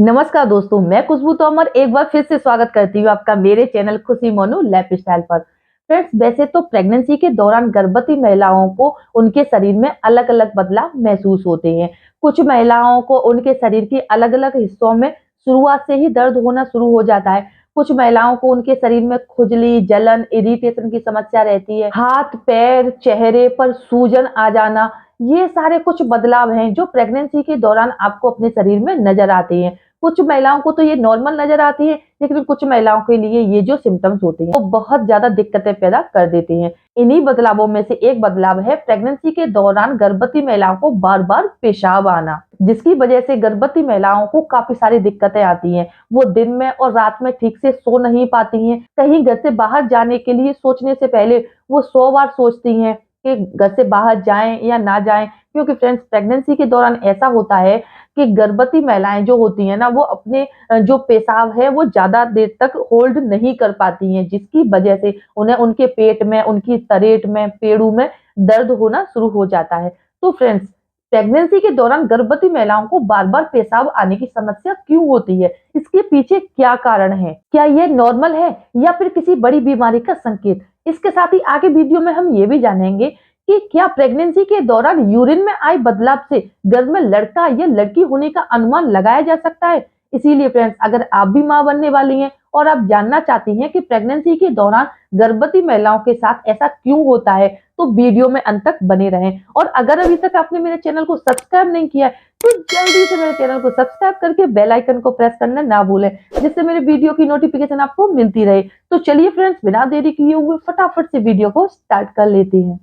नमस्कार दोस्तों, मैं खुशबू तोमर एक बार फिर से स्वागत करती हूँ आपका मेरे चैनल खुशी मोनू लाइफस्टाइल पर। फ्रेंड्स, वैसे तो प्रेगनेंसी के दौरान गर्भवती महिलाओं को उनके शरीर में अलग अलग बदलाव महसूस होते हैं। कुछ महिलाओं को उनके शरीर के अलग अलग हिस्सों में शुरुआत से ही दर्द होना शुरू हो जाता है। कुछ महिलाओं को उनके शरीर में खुजली, जलन, इरिटेशन की समस्या रहती है। हाथ, पैर, चेहरे पर सूजन आ जाना, ये सारे कुछ बदलाव हैं जो प्रेगनेंसी के दौरान आपको अपने शरीर में नजर आते हैं। कुछ महिलाओं को तो ये नॉर्मल नजर आती है, लेकिन कुछ महिलाओं के लिए ये जो सिम्टम्स होते हैं वो बहुत ज्यादा दिक्कतें पैदा कर देते हैं। इन्हीं बदलावों में से एक बदलाव है प्रेगनेंसी के दौरान गर्भवती महिलाओं को बार बार पेशाब आना, जिसकी वजह से गर्भवती महिलाओं को काफी सारी दिक्कतें आती हैं। वो दिन में और रात में ठीक से सो नहीं पाती हैं। कहीं घर से बाहर जाने के लिए सोचने से पहले वो 100 बार सोचती हैं कि घर से बाहर जाएं या ना जाएं, क्योंकि फ्रेंड्स प्रेगनेंसी के दौरान ऐसा होता है कि गर्भवती महिलाएं जो होती हैं ना, वो अपने जो पेशाब है वो ज्यादा देर तक होल्ड नहीं कर पाती हैं, जिसकी वजह से उन्हें उनके पेट में, उनकी तरेट में, पेड़ू में दर्द होना शुरू हो जाता है। तो फ्रेंड्स, प्रेगनेंसी के दौरान गर्भवती महिलाओं को बार बार पेशाब आने की समस्या क्यों होती है? इसके पीछे क्या कारण है? क्या ये नॉर्मल है या फिर किसी बड़ी बीमारी का संकेत? इसके साथ ही आगे वीडियो में हम ये भी जानेंगे कि क्या प्रेगनेंसी के दौरान यूरिन में आए बदलाव से गर्भ में लड़का या लड़की होने का अनुमान लगाया जा सकता है। इसीलिए फ्रेंड्स, अगर आप भी मां बनने वाली हैं और आप जानना चाहती हैं कि प्रेगनेंसी के दौरान गर्भवती महिलाओं के साथ ऐसा क्यों होता है, तो वीडियो में अंत तक बने रहें। और अगर अभी तक आपने मेरे चैनल को सब्सक्राइब नहीं किया है, तो जल्दी से मेरे चैनल को सब्सक्राइब करके बेल आइकन को प्रेस करना ना भूलें, जिससे मेरे वीडियो की नोटिफिकेशन आपको मिलती रहे। तो चलिए फ्रेंड्स, बिना देरी किए हुए फटाफट से वीडियो को स्टार्ट कर लेते हैं।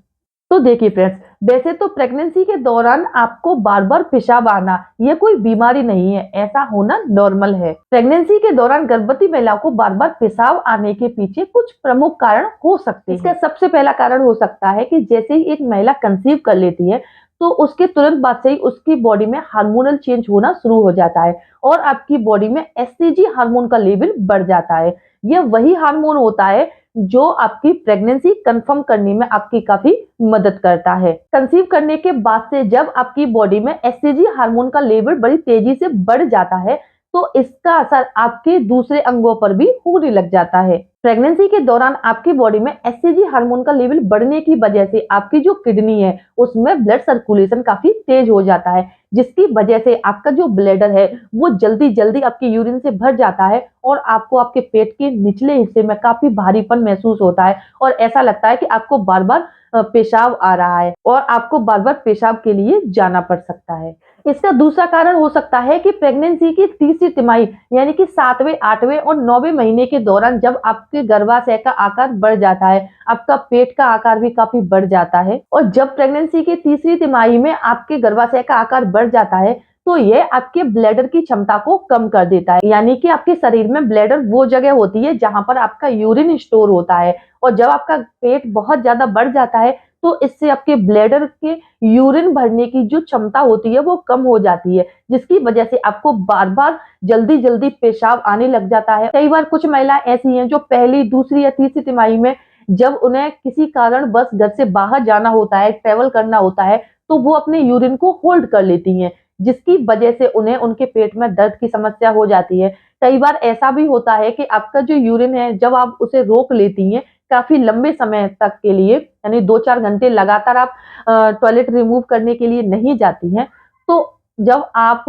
तो देखिए फ्रेंड्स, वैसे तो प्रेगनेंसी के दौरान आपको बार बार पेशाब आना ये कोई बीमारी नहीं है, ऐसा होना नॉर्मल है। प्रेगनेंसी के दौरान गर्भवती महिलाओं को बार बार पेशाब आने के पीछे कुछ प्रमुख कारण हो सकते हैं। इसका सबसे पहला कारण हो सकता है कि जैसे ही एक महिला कंसीव कर लेती है, तो उसके तुरंत बाद से ही उसकी बॉडी में हार्मोनल चेंज होना शुरू हो जाता है और आपकी बॉडी में एससीजी हार्मोन का लेवल बढ़ जाता है। यह वही हार्मोन होता है जो आपकी प्रेगनेंसी कंफर्म करने में आपकी काफी मदद करता है। कंसीव करने के बाद से जब आपकी बॉडी में एससीजी हार्मोन का लेवल बड़ी तेजी से बढ़ जाता है, तो इसका असर आपके दूसरे अंगों पर भी होने लग जाता है। प्रेगनेंसी के दौरान आपकी बॉडी में एससीजी हार्मोन का लेवल बढ़ने की वजह से आपकी जो किडनी है उसमें ब्लड सर्कुलेशन काफी तेज हो जाता है, जिसकी वजह से आपका जो ब्लैडर है वो जल्दी जल्दी आपके यूरिन से भर जाता है और आपको आपके पेट के निचले हिस्से में काफी भारीपन महसूस होता है और ऐसा लगता है कि आपको बार बार पेशाब आ रहा है और आपको बार बार पेशाब के लिए जाना पड़ सकता है। इसका दूसरा कारण हो सकता है कि प्रेगनेंसी की तीसरी तिमाही यानी कि 7वें, 8वें और 9वें महीने के दौरान जब आपके गर्भाशय का आकार बढ़ जाता है, आपका पेट का आकार भी काफी बढ़ जाता है। और जब प्रेगनेंसी की तीसरी तिमाही में आपके गर्भाशय का आकार बढ़ जाता है, तो ये आपके ब्लैडर की क्षमता को कम कर देता है। यानी कि आपके शरीर में ब्लैडर वो जगह होती है जहां पर आपका यूरिन स्टोर होता है और जब आपका पेट बहुत ज्यादा बढ़ जाता है, तो इससे आपके ब्लैडर के यूरिन भरने की जो क्षमता होती है वो कम हो जाती है, जिसकी वजह से आपको बार बार जल्दी जल्दी पेशाब आने लग जाता है। कई बार कुछ महिलाएं ऐसी हैं जो पहली, दूसरी या तीसरी तिमाही में जब उन्हें किसी कारण बस घर से बाहर जाना होता है, ट्रेवल करना होता है, तो वो अपने यूरिन को होल्ड कर लेती हैं, जिसकी वजह से उन्हें उनके पेट में दर्द की समस्या हो जाती है। कई बार ऐसा भी होता है कि आपका जो यूरिन है, जब आप उसे रोक लेती हैं काफी लंबे समय तक के लिए, यानी 2-4 घंटे लगातार आप टॉयलेट रिमूव करने के लिए नहीं जाती हैं, तो जब आप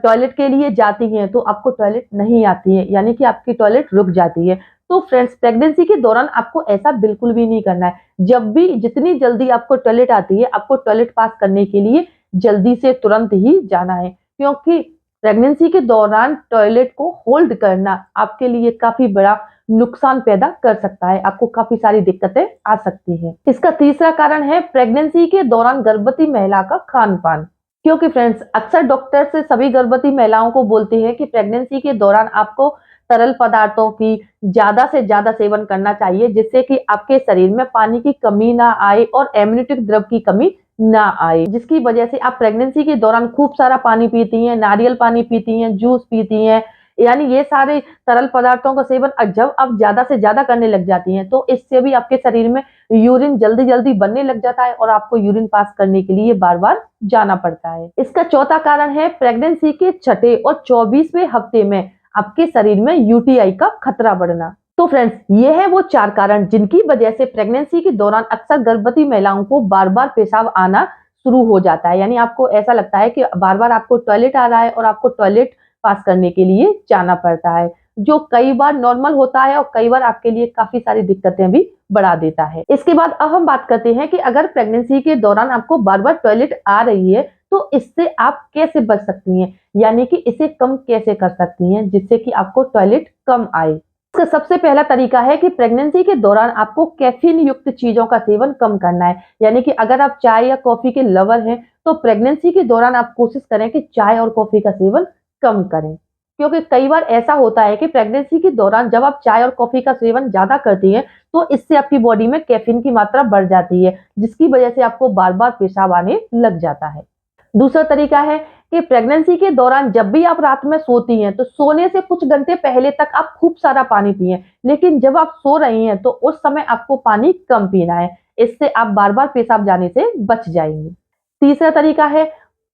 टॉयलेट के लिए जाती हैं तो आपको टॉयलेट नहीं आती है, यानी कि आपकी टॉयलेट रुक जाती है। तो फ्रेंड्स, प्रेगनेंसी के दौरान आपको ऐसा बिल्कुल भी नहीं करना है। जब भी जितनी जल्दी आपको टॉयलेट आती है, आपको टॉयलेट पास करने के लिए जल्दी से तुरंत ही जाना है, क्योंकि प्रेगनेंसी के दौरान टॉयलेट को होल्ड करना आपके लिए काफी बड़ा नुकसान पैदा कर सकता है, आपको काफी सारी दिक्कतें आ सकती हैं। इसका तीसरा कारण है प्रेगनेंसी के दौरान गर्भवती महिला का खान पान। क्योंकि फ्रेंड्स, अक्सर डॉक्टर से सभी गर्भवती महिलाओं को बोलते हैं कि प्रेगनेंसी के दौरान आपको तरल पदार्थों की ज्यादा से ज्यादा सेवन करना चाहिए, जिससे कि आपके शरीर में पानी की कमी ना आए और एमनिटिक द्रव की कमी ना आए, जिसकी वजह से आप प्रेगनेंसी के दौरान खूब सारा पानी पीती हैं, नारियल पानी पीती हैं, जूस पीती हैं, यानी ये सारे तरल पदार्थों का सेवन जब आप ज्यादा से ज्यादा करने लग जाती हैं तो इससे भी आपके शरीर में यूरिन जल्दी जल्दी बनने लग जाता है और आपको यूरिन पास करने के लिए बार बार जाना पड़ता है। इसका चौथा कारण है प्रेगनेंसी के छठे और 24वें हफ्ते में आपके शरीर में यूटीआई का खतरा बढ़ना। तो फ्रेंड्स, ये है वो 4 कारण जिनकी वजह से प्रेगनेंसी के दौरान अक्सर गर्भवती महिलाओं को बार बार पेशाब आना शुरू हो जाता है। यानी आपको ऐसा लगता है कि बार बार आपको टॉयलेट आ रहा है और आपको टॉयलेट पास करने के लिए जाना पड़ता है, जो कई बार नॉर्मल होता है और कई बार आपके लिए काफी सारी दिक्कतें भी बढ़ा देता है। इसके बाद अब हम बात करते हैं कि अगर प्रेगनेंसी के दौरान आपको बार बार टॉयलेट आ रही है तो इससे आप कैसे बच सकती हैं, यानी कि इसे कम कैसे कर सकती हैं जिससे कि आपको टॉयलेट कम आए। इसका सबसे पहला तरीका है कि प्रेगनेंसी के दौरान आपको कैफीन युक्त चीजों का सेवन कम करना है। यानी कि अगर आप चाय या कॉफी के लवर हैं तो प्रेगनेंसी के दौरान आप कोशिश करें कि चाय और कॉफी का सेवन कम करें, क्योंकि कई बार ऐसा होता है कि प्रेगनेंसी के दौरान जब आप चाय और कॉफी का सेवन ज्यादा करती हैं तो इससे आपकी बॉडी में कैफीन की मात्रा बढ़ जाती है, जिसकी वजह से आपको बार बार पेशाब आने लग जाता है। दूसरा तरीका है कि प्रेगनेंसी के दौरान जब भी आप रात में सोती हैं तो सोने से कुछ घंटे पहले तक आप खूब सारा पानी पिएं, लेकिन जब आप सो रही हैं तो उस समय आपको पानी कम पीना है। इससे आप बार बार पेशाब जाने से बच जाएंगे। तीसरा तरीका है,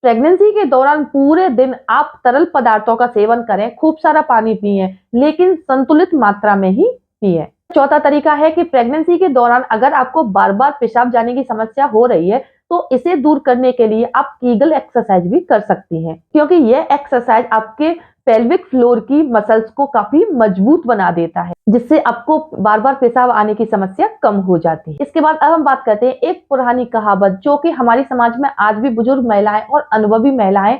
प्रेगनेंसी के दौरान पूरे दिन आप तरल पदार्थों का सेवन करें, खूब सारा पानी पिएं, लेकिन संतुलित मात्रा में ही पिएं। चौथा तरीका है कि प्रेगनेंसी के दौरान अगर आपको बार बार पेशाब जाने की समस्या हो रही है तो इसे दूर करने के लिए आप कीगल एक्सरसाइज भी कर सकती हैं, क्योंकि यह एक्सरसाइज आपके पेल्विक फ्लोर की मसल्स को काफी मजबूत बना देता है, जिससे आपको बार बार पेशाब आने की समस्या कम हो जाती है। इसके बाद अब हम बात करते हैं एक पुरानी कहावत जो कि हमारे समाज में आज भी बुजुर्ग महिलाएं और अनुभवी महिलाएं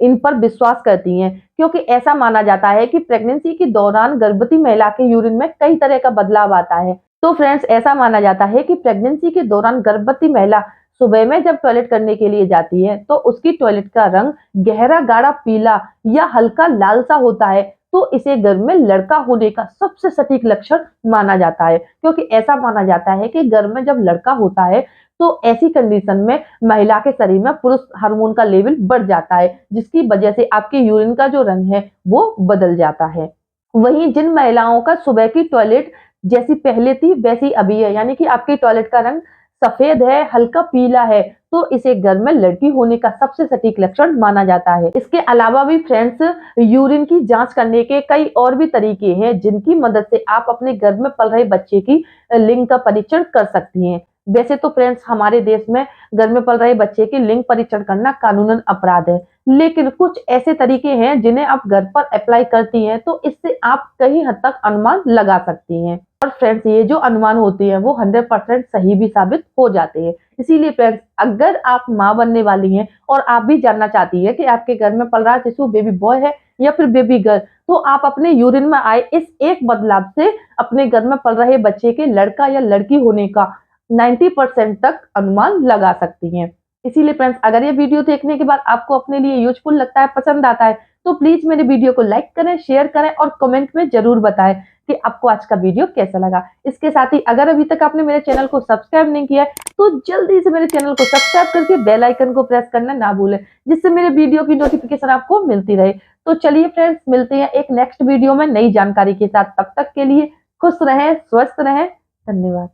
इन पर विश्वास करती हैं, क्योंकि ऐसा माना जाता है कि प्रेगनेंसी के दौरान गर्भवती महिला के यूरिन में कई तरह का बदलाव आता है। तो फ्रेंड्स, ऐसा माना जाता है कि प्रेगनेंसी के दौरान गर्भवती महिला सुबह में जब टॉयलेट करने के लिए जाती है तो उसकी टॉयलेट का रंग गहरा गाढ़ा पीला या हल्का लाल सा होता है, तो इसे गर्भ में लड़का होने का सबसे सटीक लक्षण माना जाता है, क्योंकि ऐसा माना जाता है कि गर्भ में जब लड़का होता है तो ऐसी कंडीशन में महिला के शरीर में पुरुष हार्मोन का लेवल बढ़ जाता है, जिसकी वजह से आपके यूरिन का जो रंग है वो बदल जाता है। वहीं जिन महिलाओं का सुबह की टॉयलेट जैसी पहले थी वैसी अभी है, यानी कि आपकी टॉयलेट का रंग सफेद है, हल्का पीला है, तो इसे गर्भ में लड़की होने का सबसे सटीक लक्षण माना जाता है। इसके अलावा भी फ्रेंड्स, यूरिन की जांच करने के कई और भी तरीके हैं जिनकी मदद से आप अपने गर्भ में पल रहे बच्चे की लिंग का परीक्षण कर सकती हैं। वैसे तो फ्रेंड्स, हमारे देश में गर्भ में पल रहे बच्चे की लिंग परीक्षण करना कानूनन अपराध है, लेकिन कुछ ऐसे तरीके हैं जिन्हें आप घर पर अप्लाई करती हैं तो इससे आप कई हद तक अनुमान लगा सकती हैं। और फ्रेंड्स, ये जो अनुमान होते हैं वो 100% सही भी साबित हो जाते हैं। इसीलिए फ्रेंड्स, अगर आप माँ बनने वाली हैं और आप भी जानना चाहती है कि आपके घर में पल रहा शिशु बेबी बॉय है या फिर बेबी गर्ल, तो आप अपने यूरिन में आए इस एक बदलाव से अपने घर में पल रहे बच्चे के लड़का या लड़की होने का 90% तक अनुमान लगा सकती हैं। इसीलिए फ्रेंड्स, अगर ये वीडियो देखने के बाद आपको अपने लिए यूजफुल लगता है, पसंद आता है, तो प्लीज मेरे वीडियो को लाइक करें, शेयर करें और कमेंट में जरूर बताएं कि आपको आज का वीडियो कैसा लगा। इसके साथ ही अगर अभी तक आपने मेरे चैनल को सब्सक्राइब नहीं किया है तो जल्दी से मेरे चैनल को सब्सक्राइब करके बेल आइकन को प्रेस करना ना भूलें, जिससे मेरे वीडियो की नोटिफिकेशन आपको मिलती रहे। तो चलिए फ्रेंड्स, मिलते हैं एक नेक्स्ट वीडियो में नई जानकारी के साथ। तब तक के लिए खुश रहें, स्वस्थ रहें। धन्यवाद।